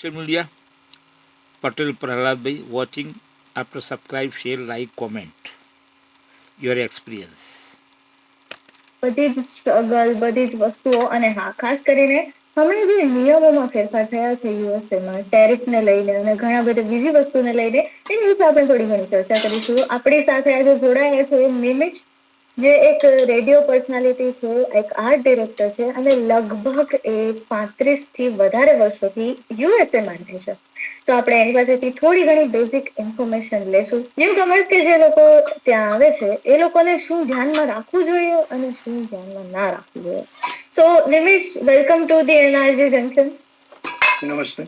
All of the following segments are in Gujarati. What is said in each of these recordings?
social media. Patel Prahlad Bhai watching. After subscribe, share, like, comment your experience. બધી જ સ્ટ્રગલ, બધી જ વસ્તુઓ, અને હા, ખાસ કરીને હમણાં જે નિયમોમાં ફેરફાર થયા છે યુએસએમાં ટેરિફને લઈને અને ઘણા બધા બીજી વસ્તુને લઈને એની વિશે આપણે થોડી ઘણી ચર્ચા કરીશું. આપણી સાથે આજે જોડાયા છે નિમિષ, જે એક રેડિયો પર્સનાલિટી છે, એક આર્ટ ડિરેક્ટર છે અને લગભગ એ 35થી વધારે વર્ષોથી યુએસએમાં રહે છે. તો આપણે એની પાસેથી થોડી ઘણી બેઝિક ઇન્ફોર્મેશન લેશું. ન્યૂ કમર્સ કે જે લોકો ત્યાં આવે છે એ લોકોને શું ધ્યાનમાં રાખવું જોઈએ અને શું ધ્યાનમાં ના રાખવું જોઈએ. So Nimish, welcome to the NRG junction. નમસ્તે.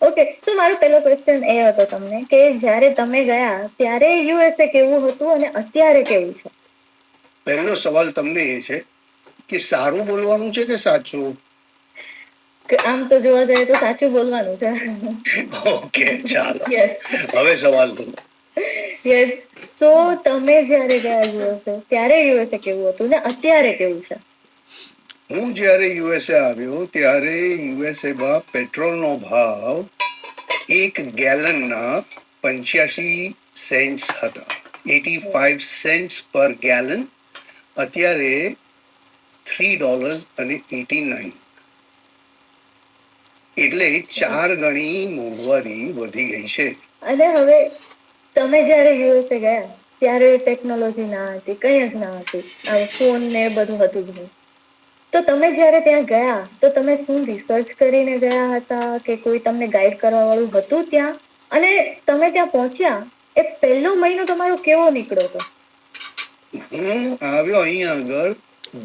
ઓકે, તો મારો પહેલો ક્વેશ્ચન એ હતો તમને કે જ્યારે તમે ગયા ત્યારે યુએસએ કેવું હતું અને અત્યારે કેવું છે? પહેલો સવાલ તમને એ છે કે સારું બોલવાનું છે કે સાચું? આમ તો જોવા જાય તો સાચું બોલવાનું છે. ઓકે, ચાલો યસ હવે સવાલ કરો. યસ. સો તમે જ્યારે ગયા યુએસએ ત્યારે યુએસએ કેવું હતું ને અત્યારે કેવું છે? હું જ્યારે યુએસએ આવ્યો ત્યારે યુએસએમાં પેટ્રોલનો ભાવ 1 ગેલનના 85 સેન્ટ્સ હતા. 85 સેન્ટ્સ પર ગેલન. અત્યારે $3.89. એટલે 4 ગણી મોંઘવારી વધી ગઈ છે. અને હવે તમે જ્યારે યુએસએ ગયા ત્યારે ટેકનોલોજી ના હતી, કઈ જ ના હતી, ફોન ને બધું હતું જ નહીં. તો તમે જ્યારે ત્યાં ગયા તો તમે શું રિસર્ચ કરીને ગયા હતા કે કોઈ તમને ગાઈડ કરવા વાળું હતું ત્યાં? અને તમે ત્યાં પહોંચ્યા એ પહેલો મહિનો તમારો કેવો નીકળ્યો હતો? હું આવ્યો અહીંયા આગળ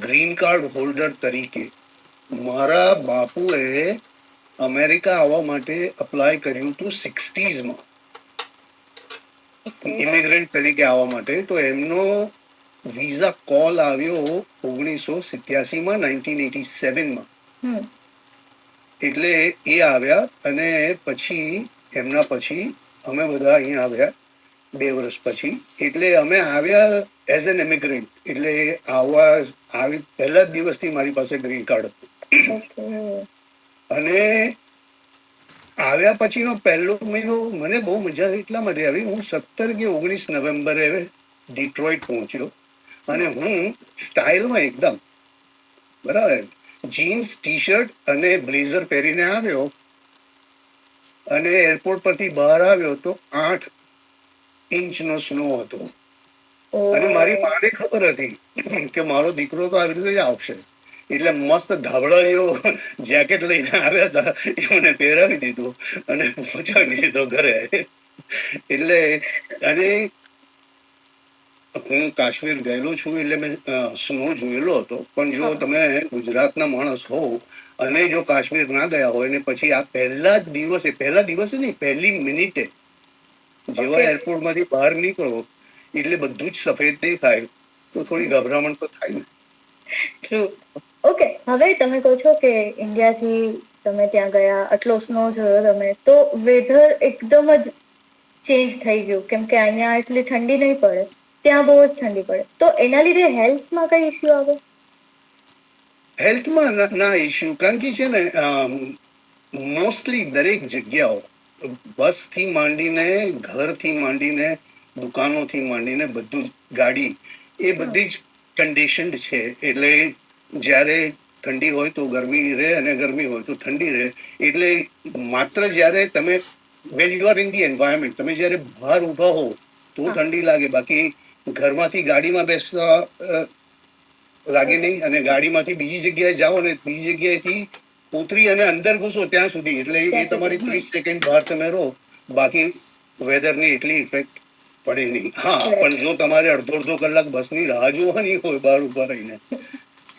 ગ્રીન કાર્ડ હોલ્ડર તરીકે. મારા બાપુએ અમેરિકા આવવા માટે અપ્લાય કર્યું હતું 60s. ઇમિગ્રન્ટ તરીકે આવવા માટે. તો એમનો વિઝા કોલ આવ્યો 1987માં, 1987માં. એટલે એ આવ્યા અને પછી એમના પછી અમે બધા અહીંયા આવ્યા 2 વર્ષ પછી. એટલે અમે આવ્યા એઝ એન ઇમિગ્રન્ટ. એટલે આવી પહેલા જ દિવસથી મારી પાસે ગ્રીન કાર્ડ હતું. અને આવ્યા પછીનો પહેલો મહિનો મને બહુ મજા એટલા માટે આવી, હું 17 કે 19 નવેમ્બરે ડિટ્રોઇટ પહોંચ્યો અને હું સ્ટાઇલમાં એકદમ બરાબર જીન્સ, ટી શર્ટ અને બ્લેઝર પહેરીને આવ્યો અને એરપોર્ટ પરથી બહાર આવ્યો તો 8 ઇંચનો સ્નો હતો. અને મારી માને ખબર હતી કે મારો દીકરો તો આવી રીતે જ આવશે. એટલે મસ્ત ધાબળા જેવો જેકેટ લઈને આવ્યા હતા, એ મને પહેરાવી દીધું અને પહોંચાડી દીધો ઘરે. એટલે અને હું કાશ્મીર ગયેલો છું એટલે મેં સ્નો જોયેલો હતો. પણ જો તમે ગુજરાતના માણસ હો અને જો કાશ્મીર ના ગયા હોય ને પછી આ પહેલા દિવસે નહીં, પહેલી મિનિટે જેવા એરપોર્ટમાંથી બહાર નીકળો એટલે બધું જ સફેદ દેખાય તો થોડી ગભરામણ તો થાય ને. ટ્રુ. ઓકે, હવે તમે કહો છો કે ઇન્ડિયાથી તમે ત્યાં ગયા, આટલો સ્નો જોયો તમે, તો વેધર એકદમ જ ચેન્જ થઈ ગયું, કેમ કે અહીંયા એટલી ઠંડી નહીં પડે, ત્યાં બહુ જ ઠંડી પડે. તો એના લીધે હેલ્થમાં કઈ ઇસ્યુ આવે? હેલ્થમાં ના ઇસ્યુ, કારણ કે છે ને મોસ્ટલી દરેક જગ્યાઓ, બસથી માંડીને, ઘરથી માંડીને, દુકાનોથી માંડીને બધું જ, ગાડી એ બધી જ કન્ડિશન્ડ છે. એટલે જ્યારે ઠંડી હોય તો ગરમી રહે અને ગરમી હોય તો ઠંડી રહે. એટલે માત્ર જ્યારે તમે when you are in the environment, તમે જ્યારે બહાર ઊભા હો તો ઠંડી લાગે, બાકી ઘરમાંથી ગાડીમાં બેસવા લાગે નહીં. અને ગાડીમાંથી બીજી જગ્યાએ જાઓ ને બીજી જગ્યાએથી ઉતરી અને અંદર ઘૂસો ત્યાં સુધી, એટલે એ તમારી 30 સેકન્ડ બહાર તમે રહો, બાકી વેધરની એટલી ઇફેક્ટ પડે નહીં. હા, પણ જો તમારે અડધો કલાક બસની રાહ જોવાની હોય બહાર ઉભા રહીને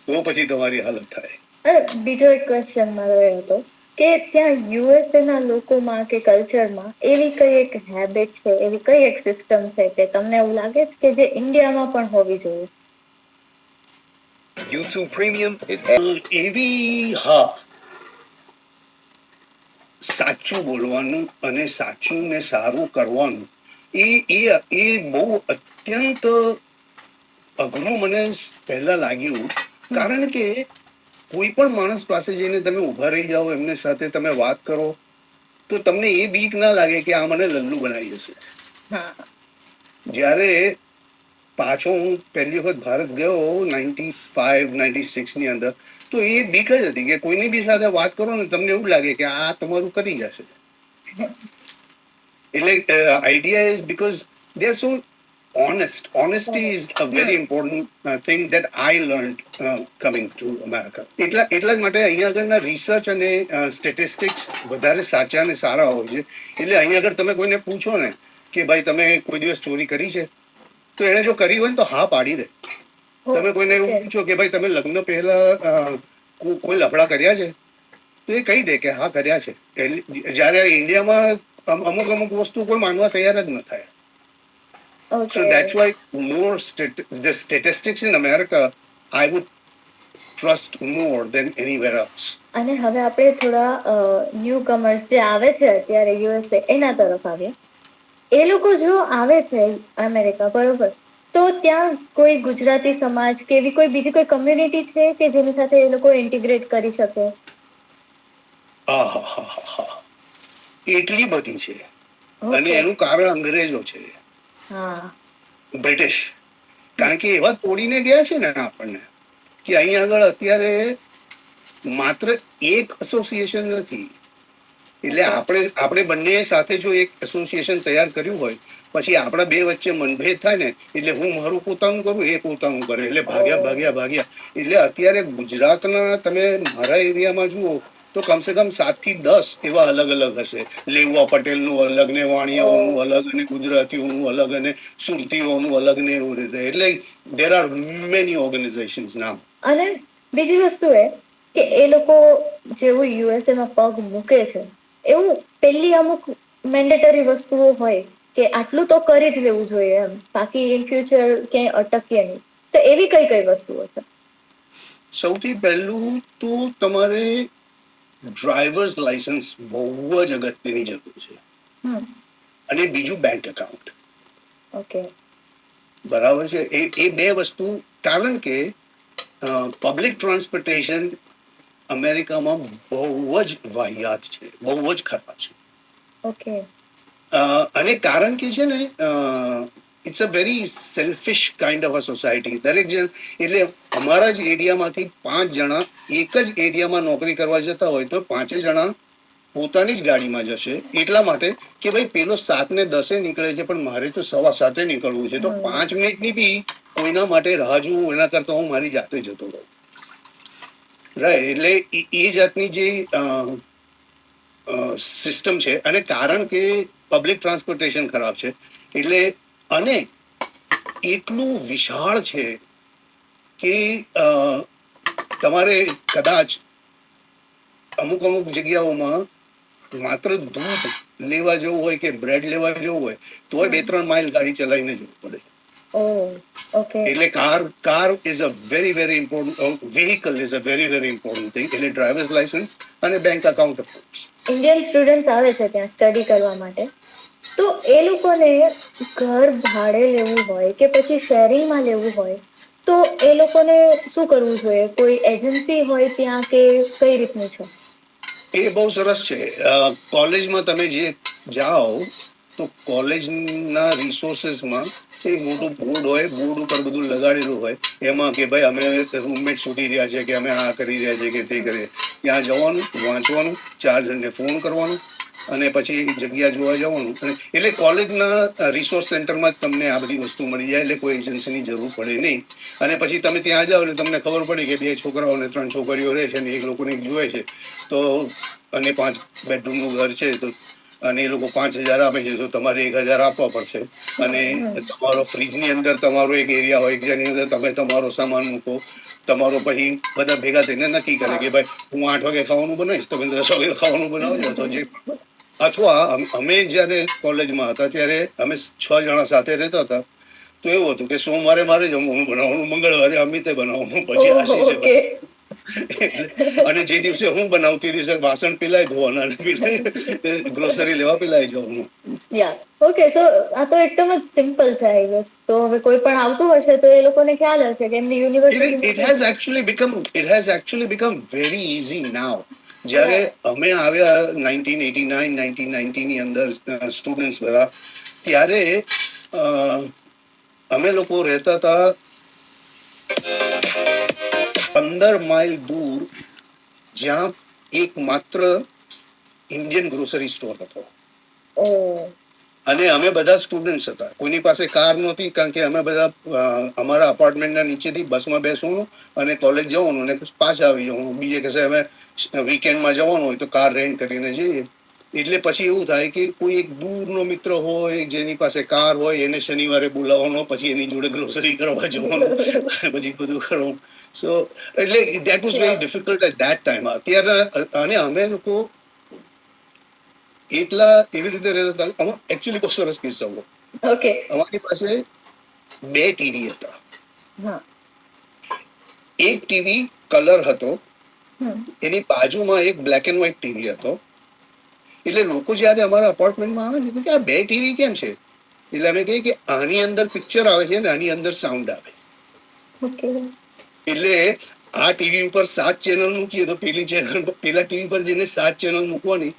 તો પછી તમારી હાલત થાય. બીજો એક ક્વેશ્ચન મારો એ હતો કે ત્યાં યુએસએ ના લોકોમાં કે કલ્ચરમાં એવી કઈ એક હેબિટ છે, એવી કઈ એક સિસ્ટમ છે કે તમને એવું લાગે છે કે જે ઇન્ડિયામાં પણ હોવી જોઈએ? YouTube Premium is એવી, હા, સાચું બોલવાનું અને સાચું ને સારું કરવાનું એ બહુ અત્યંત અઘરું મને પહેલા લાગ્યું. કારણ કે કોઈ પણ માણસ પાસે જઈને તમે ઊભા રહી જાઓ, એમને સાથે તમે વાત કરો, તો તમને એ બીક ના લાગે કે આ મને લલ્લુ બનાવી જશે. હા. જ્યારે પાછો હું પહેલી વખત ભારત ગયો 95-96 ની અંદર, તો એ બીક જ હતી કે કોઈની બી સાથે વાત કરો ને તમને એવું લાગે કે આ તમારું કરી જશે. એટલે idea is because they are so honest. Honesty is a very important thing that I learned coming to America. એટલા જ માટે અહીંયા આગળના રિસર્ચ અને સ્ટેટિસ્ટિક્સ વધારે સાચા અને સારા હોય છે. એટલે અહીંયા આગળ તમે કોઈને પૂછો ને કે ભાઈ તમે કોઈ દિવસ ચોરી કરી છે, તો એને જો કરી હોય ને તો હા પાડી દે. તમે કોઈને એવું પૂછો કે ભાઈ તમે લગ્ન પહેલા કોઈ લફડા કર્યા છે, તો એ કહી દે કે હા કર્યા છે. જ્યારે ઇન્ડિયામાં અમુક વસ્તુ કોઈ માનવા તૈયાર જ ન થાય. So that's why more the statistics in America, I would trust more than anywhere else. અને હવે આપણે થોડા ન્યૂ કમર્સ જે આવે છે અત્યારે યુએસએ એના તરફ આવીએ. એ લોકો જો આવે છે અમેરિકા, બરોબર, તો ત્યાં કોઈ ગુજરાતી સમાજ કે એવી કોઈ બીજી કોઈ કમ્યુનિટી છે કે જેની સાથે એ લોકો ઇન્ટિગ્રેટ કરી શકે? એટલી બધી છે, અને એનું કારણ અંગ્રેજો છે, બ્રિટિશ. કારણ કે એવા તોડીને ગયા છે ને આપણને કે અહીં આગળ અત્યારે માત્ર એક એસોસિએશન નથી. એટલે આપણે બંને સાથે જો એક એસોસિએશન તૈયાર કર્યું હોય, પછી આપણા બે વચ્ચે મનભેદ થાય ને, એટલે હું મારું પોતાનું કરું, એ પોતાનું કરે, એટલે ભાગ્યા. એટલે અત્યારે ગુજરાતના તમે મારા એરિયામાં જુઓ તો કમસે કમ 7 થી 10 એવા અલગ અલગ હશે. લેવા પટેલનું અલગ ને, વાણિયાઓનું અલગ, અને ગુજરાતીઓનું અલગ, અને સુરતીઓનું અલગ ને, એવું રીતે. એટલે there are many organizations now. અને બીજી વસ્તુ એ કે એ લોકો જેવું યુએસએ માં પગ મૂકે છે, એવું પેલી અમુક મેન્ડેટરી વસ્તુઓ હોય કે આટલું તો કરી જ લેવું જોઈએ એમ, બાકી ઇન ફ્યુચર ક્યાંય અટકીએ નહીં, તો એવી કઈ કઈ વસ્તુઓ છે? સૌથી પહેલું તો તમારે ડ્રાઈવર્સ લાયસન્સ બહુ જ અગત્યની જરૂર છે, અને બીજું બેંક એકાઉન્ટ. ઓકે, બરાબર છે. એ બે વસ્તુ, કારણ કે પબ્લિક ટ્રાન્સપોર્ટેશન અમેરિકામાં બહુ જ વાહિયાત છે, બહુ જ ખરાબ છે. ઓકે. અને કારણ કે છે ને, it's a very selfish kind of a society. દરેક જણ, એટલે અમારા જ એરિયામાંથી 5 જણા એક જ એરિયામાં નોકરી કરવા જતા હોય તો 5 જણા પોતાની જ ગાડીમાં જશે, એટલા માટે કે ભાઈ પેલો 7 ને 10 નીકળે છે, પણ મારે તો 7:15 નીકળવું છે, તો 5 મિનિટની બી કોઈના માટે રાહ જોવું એના કરતા હું મારી જાતે જતો રહું. રાઈટ. એટલે એ જાતની જે સિસ્ટમ છે, અને કારણ કે પબ્લિક ટ્રાન્સપોર્ટેશન ખરાબ છે, એટલે અને એટલું વિશાળ છે કે તમારે કદાચ અમુક જગ્યાઓમાં માત્ર દૂધ લેવા જવું હોય કે બ્રેડ લેવા જવું હોય તોય 2-3 માઇલ ગાડી ચલાવીને જવું પડે. એટલે car is a very important, vehicle is a very important thing. એટલે ડ્રાઈવર્સ લાયસન્સ અને બેંક એકાઉન્ટ. ઇન્ડિયન સ્ટુડન્ટ્સ આવે છે ત્યાં સ્ટડી કરવા માટે, તો એ લોકોને ઘર ભાડે લેવું હોય કે પછી શેરિંગમાં લેવું હોય, તો એ લોકોને શું કરવું જોઈએ? કોઈ એજન્સી હોય ત્યાં કે કઈ રીતનું છે? એ બહુ સરસ છે. કોલેજમાં તમે જે જાઓ તો કોલેજના રિસોર્સિસમાં એક મોટું બોર્ડ હોય, બોર્ડ ઉપર બધું લગાડેલું હોય, એમાં કે ભાઈ અમે રૂમમેટ શોધી રહ્યા છે, કે અમે આ કરી રહ્યા છે, કે તે કરીએ. ત્યાં જવાનું, વાંચવાનું, 4 જણને ફોન કરવાનું, અને પછી જગ્યા જોવા જવાનું. એટલે કોલેજના રિસોર્સ સેન્ટરમાં જ તમને આ બધી વસ્તુ મળી જાય, એટલે કોઈ એજન્સીની જરૂર પડે નહીં. અને પછી તમે ત્યાં જાઓ એટલે તમને ખબર પડી કે 2 છોકરાઓ અને 3 છોકરીઓ રહે છે, અને એક લોકોને જોઈએ છે, તો અને 5 બેડરૂમનું ઘર છે, તો અને એ લોકો 5,000 આપે છે, તો તમારે 1,000 આપવા પડશે. અને તમારો ફ્રીજની અંદર તમારો એક એરિયા હોય જેની અંદર તમે તમારો સામાન મૂકો. તમારો પછી બધા ભેગા થઈને નક્કી કરે કે ભાઈ હું 8 વાગે ખાવાનું બનાવીશ, તમે 10 વાગે ખાવાનું બનાવજો. તો જે અથવા અમે જયારે કોલેજમાં હતા ત્યારે અમે 6 જણા સાથે રહેતા હતા, તો એવું હતું કે સોમવારે મારે જમવાનું બનાવવાનું, મંગળવારે અમિતે બનાવવાનું, પછી આશીષે. અને જે દિવસે હું બનાવું તે દિવસે વાસણ પેલા ધોવાના અને પેલા ગ્રોસરી લેવા પેલા જવાનું. ઓકે, સો આ તો એકદમ જ સિમ્પલ છે આઈ ગેસ. તો હવે કોઈ પણ આવતું હશે તો એ લોકોને ખ્યાલ હશે કે એમની It has actually become very easy now. જ્યારે અમે આવ્યા 1989 1990 ની અંદર સ્ટુડન્ટ્સ બધા, ત્યારે અમે લોકો રહેતા હતા 15 માઇલ દૂર, જ્યાં એક માત્ર ઇન્ડિયન ગ્રોસરી સ્ટોર હતો. અને અમે બધા સ્ટુડન્ટ્સ હતા, કોઈની પાસે કાર નહોતી, કારણ કે અમે બધા અમારા અપાર્ટમેન્ટના નીચેથી બસમાં બેસવાનું અને કોલેજ જવાનું અને પાછા આવી જવાનું. બીજે કશે અમે વીકેન્ડમાં જવાનું હોય તો કાર રેન્ટ કરીને જઈએ. એટલે પછી એવું થાય કે કોઈ એક દૂરનો મિત્ર હોય જેની પાસે કાર હોય એને શનિવારે બોલાવવાનો, પછી એની જોડે ગ્રોસરી કરવા જવાનું પછી બધું કરવાનું. સો એટલે that was very difficult at that time. અત્યારે અને અમે લોકો એટલા એવી રીતે રહેતા હતા. એકચ્યુઅલી બહુ સરસ કિસ્સો હતો. અમારી પાસે 2 ટીવી હતા. એક ટીવી કલર હતો, એની બાજુમાં એક બ્લેક એન્ડ વ્હાઇટ ટીવી હતો. એટલે લોકો જયારે અમારા અપાર્ટમેન્ટમાં આવે ને કે આ 2 ટીવી કેમ છે, એટલે અમે કહીએ કે આની અંદર પિક્ચર આવે છે ને આની અંદર સાઉન્ડ આવે. એટલે આ ટીવી ઉપર 7 ચેનલ મૂકીએ તો પેલી ચેનલ પેલા ટીવી પર જઈને 7 ચેનલ મૂકવાની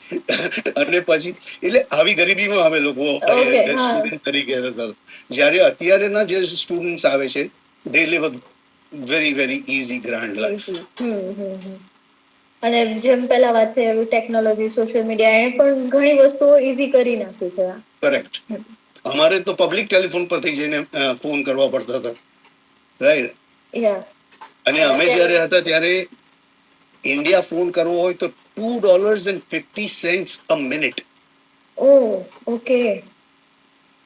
અને પછી એટલે આવી ગરીબીમાં અમે લોકો સ્ટુડન્ટ તરીકે હતા. જયારે અત્યારેના જે સ્ટુડન્ટ્સ આવે છે they live a very very easy grand life. અને જેમ પેલા વાત થઈ એવી ટેકનોલોજી, સોશિયલ મીડિયા એ પણ ઘણી વસ્તુઓ ઈઝી કરી નાખી છે. કરેક્ટ. અમારે તો પબ્લિક ટેલિફોન પરથી જઈને ફોન કરવા પડતા હતા, રાઈટ. અને અમે જયારે હતા ત્યારે ઇન્ડિયા ફોન કરવો હોય તો $2.50 a minute.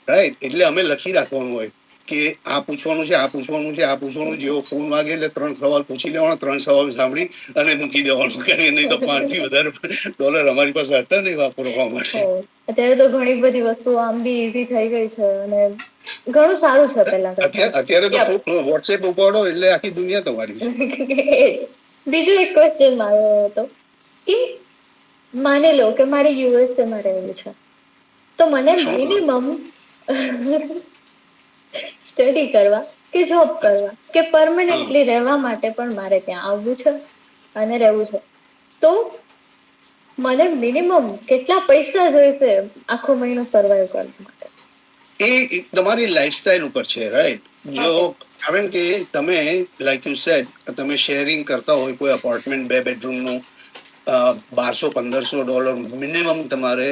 રાઈટ. એટલે અમે લખી રાખવાનું હોય કે આ પૂછવાનું છે, આ પૂછવાનું છે, આ પૂછવાનું. જેવો ફોન વાગે એટલે 3 સવાલ પૂછી લેવાના, 3 સવાલ સાંભળી અને મૂકી દેવાનું. નહીં તો 5 થી વધારે ડોલર અમારી પાસે હતા નહીં વાપરવા માટે. અત્યારે તો ઘણી બધી વસ્તુ આમ બી ઈઝી થઈ ગઈ છે અને ઘણું સારું છે પેલા. અત્યારે તો વોટ્સએપ ઉપાડો એટલે આખી દુનિયા તમારી. બીજો એક ક્વેશ્ચન મારો હતો કે માની લો કે મારે યુએસએ માં રહેવું છે, તો મને મિનિમમ સ્ટડી કરવા કે જોબ કરવા કે પરમનન્ટલી રહેવા માટે પણ મારે ત્યાં આવવું છે અને રહેવું છે, તો મને મિનિમમ કેટલા પૈસા જોઈશે આખો મહિનો સર્વાઈવ કરવા માટે? એ તમારી લાઈફસ્ટાઈલ ઉપર છે, રાઈટ. જો કારણ કે તમે લાઈક યુ સેડ તમે શેરિંગ કરતા હોય કોઈ અપાર્ટમેન્ટ 2 બેડરૂમનું, $1,200-1,500 મિનિમમ તમારે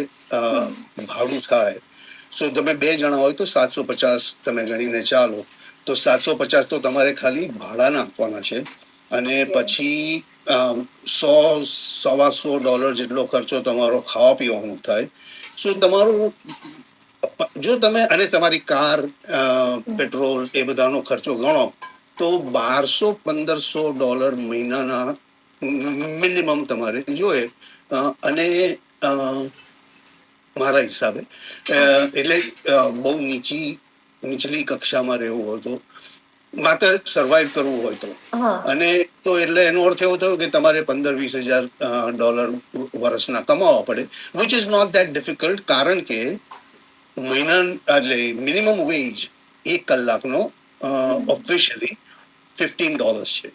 ભાડું થાય. સો તમે 2 જણા હોય તો 750 તમે ગણીને ચાલો, તો 750 તો તમારે ખાલી ભાડાના આપવાના છે. અને પછી $100-125 જેટલો ખર્ચો તમારો ખાવા પીવાનો થાય. સો તમારું જો તમે અને તમારી કાર, પેટ્રોલ એ બધાનો ખર્ચો ગણો તો $1,200-1,500 મહિનાના મિનિમમ તમારે જોઈએ. અને મારા હિસાબે એટલે બહુ નીચલી કક્ષામાં રહેવું હોય તો, માત્ર સર્વાઈવ કરવું હોય તો, અને તો એટલે એનો અર્થ એવો થયો કે તમારે $15,000-20,000 વર્ષના કમાવા પડે, which is not that difficult. કારણ કે મહિના એટલે મિનિમમ વેજ 1 કલાકનો ઓફિશિયલી $15 છે.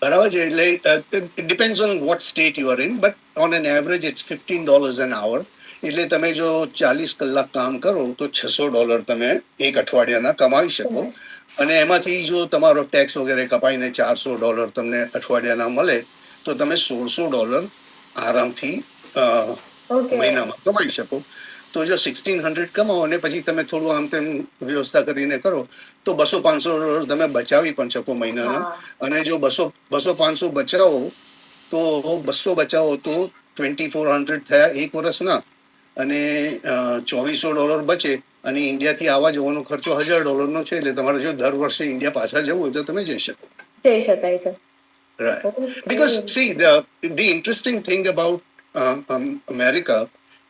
બરાબર છે. એટલે depends on what state you are in, but on an average it's $15 an hour. એટલે તમે જો 40 કલાક કામ કરો તો $600 તમે એક અઠવાડિયાના કમાવી શકો. અને એમાંથી જો તમારો ટેક્સ વગેરે કપાઈને $400 તમને અઠવાડિયાના મળે તો તમે $1,600 આરામથી મહિનામાં કમાઈ શકો. તો જો 1,600 કમાવો અને પછી તમે થોડું આમ તેમ વ્યવસ્થા કરીને કરો તો $200-500 તમે બચાવી પણ શકો મહિનાના. અને જો 200-500 બચાવો તો $2,400 થયા એક વર્ષના, અને $2,400 બચે. અને ઇન્ડિયાથી આવવા જવાનો ખર્ચો $1,000 છે. એટલે તમારે જો દર વર્ષે ઇન્ડિયા પાછા જવું હોય તો તમે જઈ શકો. જઈ શકાય છે. Right. Because see, the interesting thing about America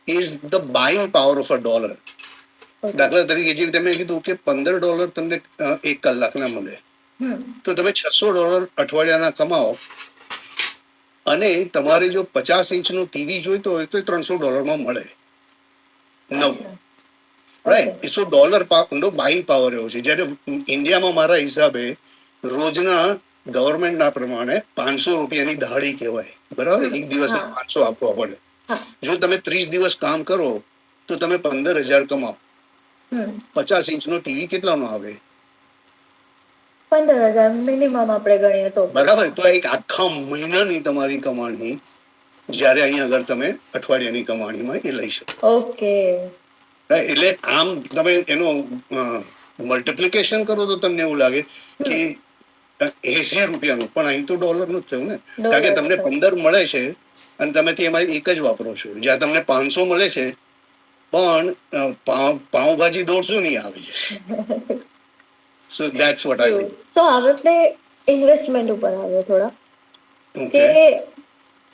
is the buying power of a dollar. દાખલા તરીકે જે તમે કીધું કે $15 તમને 1 કલાકના મળે, હમ. તો તમે $600 અઠવાડિયાના કમાઓ અને તમારે જો 50 ઇંચનું ટીવી જોઈતો હોય તો $300 મળે નવું. અચ્છા. ઓકે. રાઈટ, સો ડોલર નો બાઇંગ પાવર એવો છે. જ્યારે ઇન્ડિયામાં મારા હિસાબે રોજના ગવર્મેન્ટના પ્રમાણે ₹500 દહાડી કહેવાય, બરાબર, એક દિવસના હા 500 આપવા પડે. હા. જો તમે 30 દિવસ કામ કરો તો તમે 15,000 કમાઓ. હમ. 50 ઇંચનો ટીવી કેટલાનો આવે? 15,000 મિનિમમ આપણે ગણીએ તો. બરાબર, તો એક આખા મહિનાની તમારી કમાણી જ્યારે અહીંયા આગળ તમે અઠવાડિયાની કમાણીમાં એ લઈ શકો. ઓકે. Right? એટલે આમ તમે એનો મલ્ટિપ્લિકેશન કરો તો તમને એવું લાગે કે ₹80, પણ અહીં તો ડોલરનું જ થયું ને, કારણ કે તમને 15 મળે છે અને તમે એમાં એક જ વાપરો છો. જ્યાં તમને 500 મળે છે પણ પાઉંભાજી 150 નહીં આવે. So that's what I mean. So હવે આપણે ઇન્વેસ્ટમેન્ટ ઉપર આવ્યો થોડા, કે ઓકે,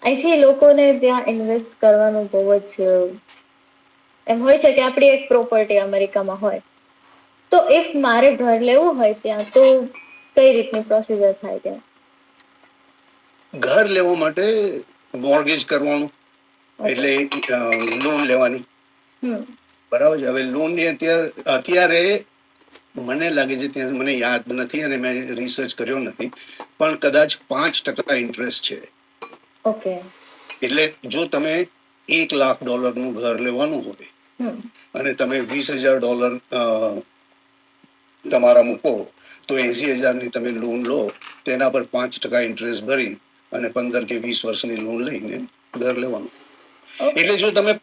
અહીંથી લોકોને ત્યાં ઇન્વેસ્ટ કરવાનું બહુ જ એમ હોય છે કે આપણી એક પ્રોપર્ટી અમેરિકામાં હોય, તો ઇફ મારે ઘર લેવું હોય ત્યાં તો કઈ રીતની પ્રોસિજર થાય ત્યાં? ઘર લેવા માટે મોર્ગેજ કરવાનું, એટલે લોન લેવાની. હમ. બરાબર છે. હવે લોન ની અત્યારે મને લાગે છે, ત્યાં મને યાદ નથી અને મેં રિસર્ચ કર્યો નથી, પણ કદાચ 5% ઇન્ટરેસ્ટ છે. ઓકે. એટલે જો તમે $1,00,000 નું ઘર લેવાનું હોય હમ. અને તમે $20,000 તમારા મૂકો તો 80,000 ની તમે લોન લો, તેના પર 5% ઇન્ટરેસ્ટ ભરી અને 15 કે 20 વર્ષની લોન લઈને ઘર લેવાનું. ઓકે. એટલે જો તમે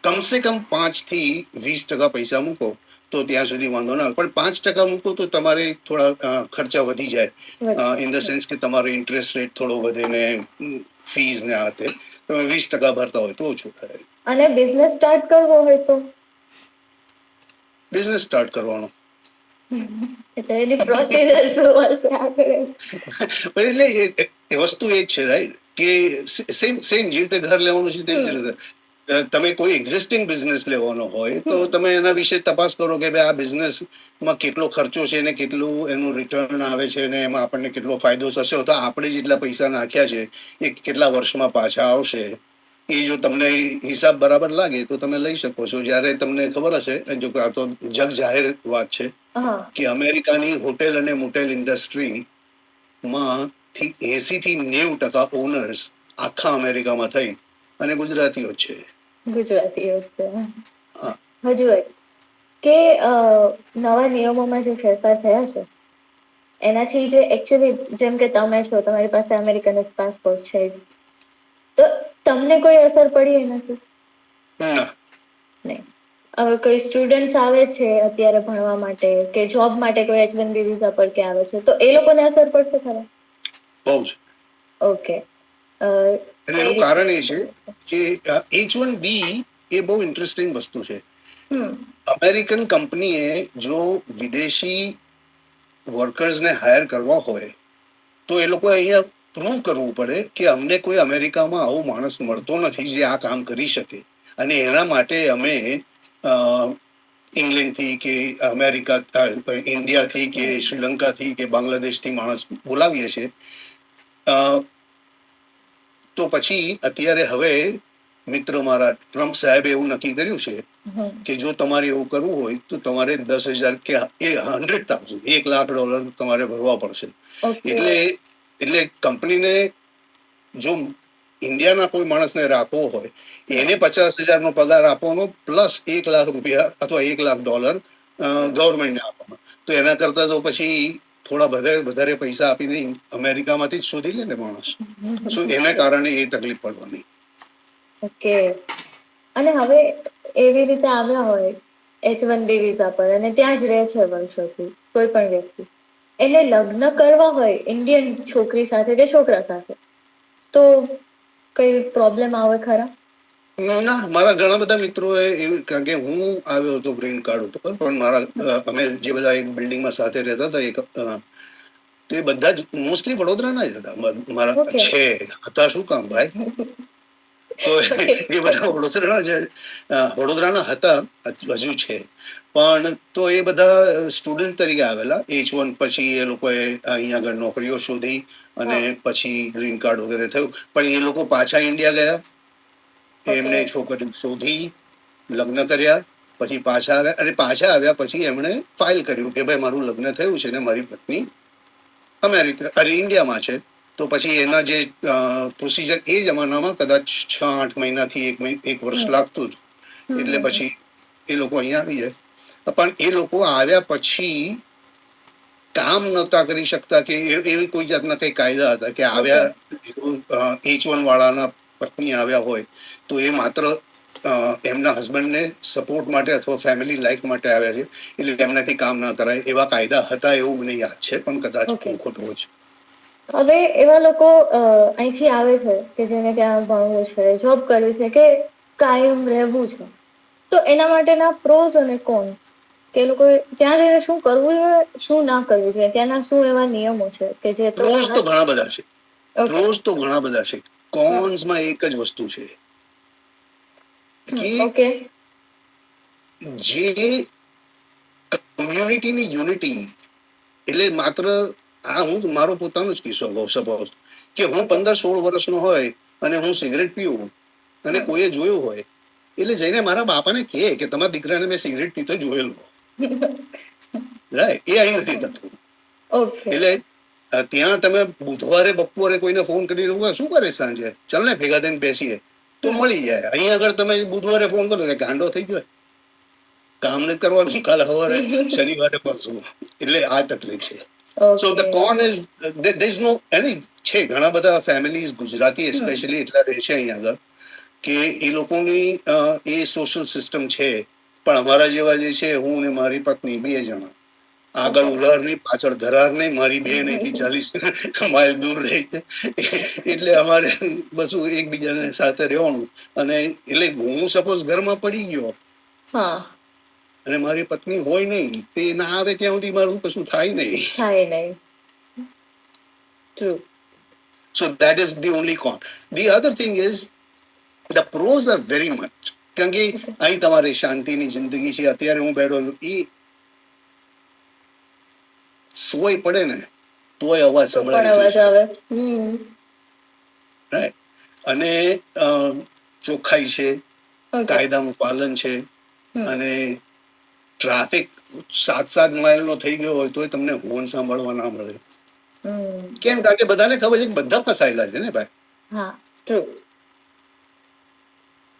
કમસે કમ 5 થી 20% પૈસા મૂકો તો ત્યાં સુધી વાંધો ના આવે. પણ 5% મૂકો તો તમારે થોડા ખર્ચા વધી જાય, ઇન ધ સેન્સ કે તમારો ઇન્ટરેસ્ટ રેટ થોડો વધે ને ફીઝ ને આ તે. તમે 20% ભરતા હોય તો ઓછું થાય. અને બિઝનેસ સ્ટાર્ટ કરવો હોય તો? બિઝનેસ સ્ટાર્ટ કરવાનો. એટલે એની પ્રોસિજર શું હશે આગળ? પણ એટલે એ વસ્તુ એ જ છે, રાઈટ, કે સેમ જે રીતે ઘર લેવાનું છે તેવી જ રીતે તમે કોઈ એક્ઝિસ્ટિંગ બિઝનેસ લેવાનો હોય તો તમે એના વિશે તપાસ કરો કે ભાઈ આ બિઝનેસમાં કેટલો ખર્ચો છે ને કેટલું એનું રિટર્ન આવે છે ને એમાં આપણને કેટલો ફાયદો થશે, તો આપણે જેટલા પૈસા નાખ્યા છે એ કેટલા વર્ષમાં પાછા આવશે. એ જો તમને હિસાબ બરાબર લાગે તો તમે લઈ શકો છો. જ્યારે તમને ખબર હશે, જો આ તો જગ જાહેર વાત છે કે અમેરિકાની હોટેલ અને મોટેલ ઇન્ડસ્ટ્રીમાં 80 થી 90% ઓનર્સ આખા અમેરિકામાં થઈ અને ગુજરાતીઓ જ છે. ગુજરાતીઓ છે. હા. હજુ એક કે નવા નિયમોમાં જે ફેરફાર થયા છે એનાથી જે એકચ્યુઅલી જેમ કે તમે છો, તમારી પાસે અમેરિકન પાસપોર્ટ છે જ, તો તમને કોઈ અસર પડી એનાથી? ના. નહીં. હવે કોઈ સ્ટુડન્ટ આવે છે અત્યારે ભણવા માટે કે જોબ માટે કોઈ H1B વિઝા પર કે આવે છે, તો એ લોકોને અસર પડશે ખરા? બહુ જ. ઓકે. અને એનું કારણ એ છે કે H1B એ બહુ ઇન્ટરેસ્ટિંગ વસ્તુ છે. અમેરિકન કંપનીએ જો વિદેશી વર્કર્સને હાયર કરવા હોય તો એ લોકો અહીંયા પ્રૂવ કરવું પડે કે અમને કોઈ અમેરિકામાં આવો માણસ મળતો નથી જે આ કામ કરી શકે, અને એના માટે અમે ઇંગ્લેન્ડથી કે અમેરિકા, ઇન્ડિયાથી કે શ્રીલંકાથી કે બાંગ્લાદેશથી માણસ બોલાવીએ છીએ. તો પછી અત્યારે હવે મિત્ર મારા ટ્રમ્પ સાહેબે એવું નક્કી કર્યું છે કે જો તમારે એવું કરવું હોય તો તમારે 10,000 કે $100,000 $1,00,000 તમારે ભરવા પડશે. એટલે કંપનીને જો ઇન્ડિયાના કોઈ માણસને રાખવો હોય એને 50,000 નો પગાર આપવાનો પ્લસ $1,00,000 અથવા $1,00,000 ગવર્મેન્ટને આપવાનો. તો એના કરતા તો પછી થોડા વધારે પૈસા આપીને અમેરિકામાંથી જ શોધી લે ને માણસ. શું એના કારણે એ તકલીફ પડવાની. ઓકે. અને હવે એવી રીતે આવ્યા હોય H1B વિઝા પર અને ત્યાં જ રહે છે વર્ષોથી કોઈ પણ વ્યક્તિ, એને લગ્ન કરવા હોય ઇન્ડિયન છોકરી સાથે કે છોકરા સાથે, તો કઈ પ્રોબ્લેમ આવે ખરા? ના, મારા ઘણા બધા મિત્રોએ એવું, કારણ કે હું આવ્યો હતો ગ્રીન કાર્ડ ઉપર, પણ અમે જે બધા એક બિલ્ડિંગમાં સાથે રહેતા હતા તો એ બધા જ મોસ્ટલી વડોદરાના જ હતા. મારા છે હતા, શું કામ ભાઈ? તો એ બધા વડોદરાના હતા, હજુ છે, પણ તો એ બધા સ્ટુડન્ટ તરીકે આવેલા. H1 પછી એ લોકોએ અહીંયા આગળ નોકરીઓ શોધી અને પછી ગ્રીન કાર્ડ વગેરે થયું. પણ એ લોકો પાછા ઇન્ડિયા ગયા, એમને છોકરી શોધી, લગ્ન કર્યા, પછી પાછા આવ્યા, અને પાછા આવ્યા પછી એમણે ફાઇલ કર્યું કે ભાઈ મારું લગ્ન થયું છે ને મારી પત્ની ઇન્ડિયામાં છે. તો પછી એના જે પ્રોસિજર એ જમાનામાં કદાચ 6-8 મહિનાથી એક વર્ષ લાગતું જ. એટલે પછી એ લોકો અહીંયા આવી જાય. પણ એ લોકો આવ્યા પછી કામ નહોતા કરી શકતા કે એવી કોઈ જાતના કઈ કાયદા હતા કે આવ્યા H1 વાળાના પત્ની આવ્યા હોય તો એ માત્ર એમના હસબન્ડને સપોર્ટ માટે અથવા ફેમિલી લાઈફ માટે આવ્યા છે, એટલે એમનાથી કામ ના કરાય એવા કાયદા હતા, એવું મને યાદ છે, પણ કદાચ ખોટું હોય છે. હવે એવા લોકો અહીંથી આવે છે કે જેને ત્યાં ભણવું છે, જોબ કરવી છે કે કાયમ રહેવું છે, તો એના માટેના પ્રોઝ અને કોન્સ કે એ લોકો ત્યાં જઈને શું કરવું જોઈએ, શું ના કરવું જોઈએ, ત્યાંના શું એવા નિયમો છે કે જે પ્રોઝ તો ઘણા બધા છે, પ્રોઝ તો ઘણા બધા છે. કોન્સમાં એક જ વસ્તુ છે કે જે કમ્યુનિટીની યુનિટી, એટલે માત્ર હું મારો પોતાનો જ કિસ્સો કહું. સપોઝ કે હું 15-16 વર્ષનો હોય અને હું સિગરેટ પીવું અને કોઈએ જોયું હોય, એટલે જઈને મારા બાપાને કહે કે તમારા દીકરાને મેં સિગરેટ પીતો જોયેલો, રાઈટ? એ અહીં નથી થતું. એટલે ત્યાં તમે બુધવારે બપોરે કોઈને ફોન કરી શું કરે સાંજે, ચાલ ને ભેગા થઈને બેસીએ, તો મળી જાય. અહીં આગળ તમે બુધવારે ફોન કરો કે ગાંડો થઈ ગયો, કામ નથી કરવાનું, કાલે સવારે શનિવારે કરશું. એટલે આ તકલીફ છે. So the con is there is no એની છે. ઘણા બધા ફેમિલીઝ ગુજરાતી એસ્પેશિયલી એટલા રહે છે અહીં આગળ કે એ લોકોની એ સોશિયલ સિસ્ટમ છે. પણ અમારા જેવા જે છે, હું ને મારી પત્ની 2 જણા, આગળ ઉલાર નહીં, પાછળ ધરાર નહીં, મારી બેન અહીંથી 40 માઇલ દૂર રહી છે, એટલે અમારે બધું એકબીજાને સાથે રહેવાનું. અને એટલે હું સપોઝ ઘરમાં પડી ગયો અને મારી પત્ની હોય નહીં, તે ના આવે ત્યાં સુધી મારું કશું થાય નહીં. So that is the only con. The other thing is the pros are very much. કારણ કે અહીં તમારે શાંતિની જિંદગી છે. અત્યારે હું બેઠો છું, એ સોય પડે ને તોય અવાજ સંભળાય, રાઈટ? અને ચોખ્ખાઈ છે, કાયદાનું પાલન છે, અને ટ્રાફિક 7 માઇલનો થઈ ગયો હોય તોય તમને હોર્ન સાંભળવા ના મળે. કેમ? કારણ કે બધાને ખબર છે કે બધા ફસાયેલા છે ને ભાઈ.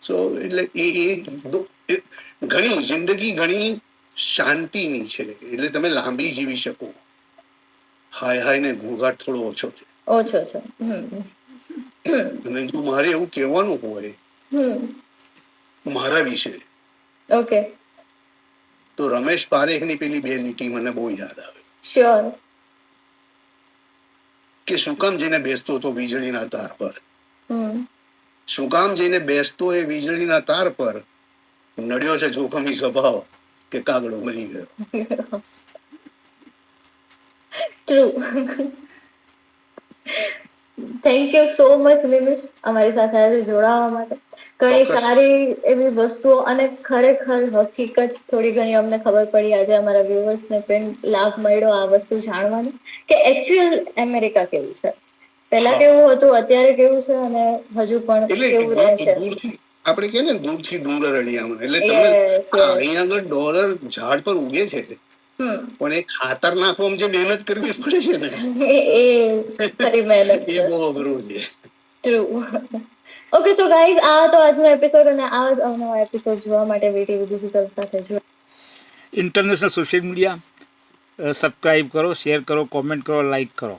સો એટલે એ ઘણી જિંદગી ઘણી શાંતિની છે, એટલે તમે લાંબી જીવી શકો. હાય ને ઘોંઘાટ થોડો ઓછો છે. અને જો મારે એવું કહેવાનું હોય મારા વિશે, તો રમેશ પારેખની પેલી 2 લીટી મને બહુ યાદ આવે. કે શું કામ જઈને બેસતો હતો વીજળીના તાર પર, શું કામ જઈને બેસતો એ વીજળીના તાર પર, નડ્યો છે જોખમી સ્વભાવ કે કાગડો મરી ગયો. Thank you so much Nimish, અમારી સાથે આજે જોડાવા માટે. ઘણી સારી એવી વસ્તુઓ અને ખરેખર હકીકત થોડી ઘણી અમને ખબર પડી. આજે અમારા વ્યુઅર્સને પણ લાભ મળ્યો આ વસ્તુ જાણવાની કે એકચ્યુઅલ અમેરિકા કેવું છે, પહેલા કેવું હતું, અત્યારે કેવું છે, અને હજુ પણ કેવું રહે છે. આપણે કહીએ ને દૂરથી દૂર રળિયામણ, એટલે તમે અહીંયા આગળ ડોલર ઝાડ પર ઉગે છે, પણ એ ખાતર નાખવામાં જે મહેનત કરવી પડે છે ને, એ ખરી મહેનત એ બહુ અઘરું છે. ટ્રુ. ઓકે, સો ગાઈઝ, આ તો આજનો એપિસોડ, અને આ અવનવા એપિસોડ જોવા માટે વીટીવી ડિજિટલ સાથે જોડાઓ. ઇન્ટરનેશનલ સોશિયલ મીડિયા સબસ્ક્રાઈબ કરો, શેર કરો, કોમેન્ટ કરો, લાઈક કરો.